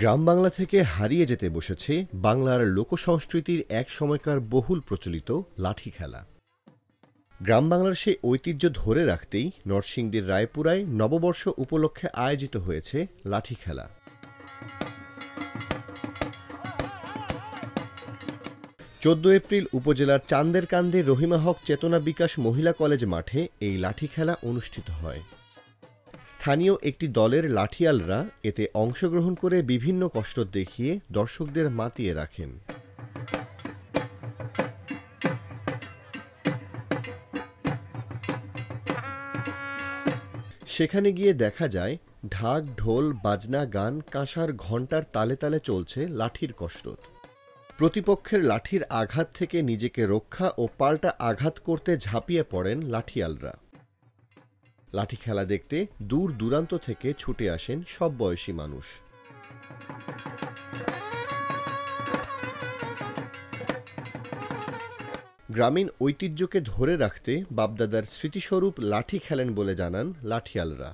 গ্রাম বাংলা থেকে হারিয়ে যেতে বসেছে বাংলার লোকসংস্কৃতির এক সময়কার বহুল প্রচলিত লাঠি খেলা। গ্রাম বাংলার সেই ঐতিহ্য ধরে রাখতেই নরসিংদীর রায়পুরায় নববর্ষ উপলক্ষে আয়োজিত হয়েছে লাঠি খেলা। ১৪ এপ্রিল উপজেলার চান্দেরকান্দি রহিমা হক চেতনা বিকাশ মহিলা কলেজ মাঠে এই লাঠি খেলা অনুষ্ঠিত হয়। স্থানীয় একটি দলের লাঠিয়ালরা এতে অংশগ্রহণ করে বিভিন্ন কসরত দেখিয়ে দর্শকদের মাতিয়ে রাখেন। সেখানে গিয়ে দেখা যায় ঢাক, ঢোল, বাজনা, গান, কাঁসার, ঘণ্টার তালে তালে চলছে লাঠির কসরত। প্রতিপক্ষের লাঠির আঘাত থেকে নিজেকে রক্ষা ও পাল্টা আঘাত করতে ঝাঁপিয়ে পড়েন লাঠিয়ালরা। লাঠি খেলা দেখতে দূর দূরান্ত থেকে ছুটে আসেন সব বয়সী মানুষ। গ্রামীণ ঐতিহ্যকে ধরে রাখতে বাপদাদার স্মৃতিস্বরূপ লাঠি খেলেন বলে জানান লাঠিয়ালরা।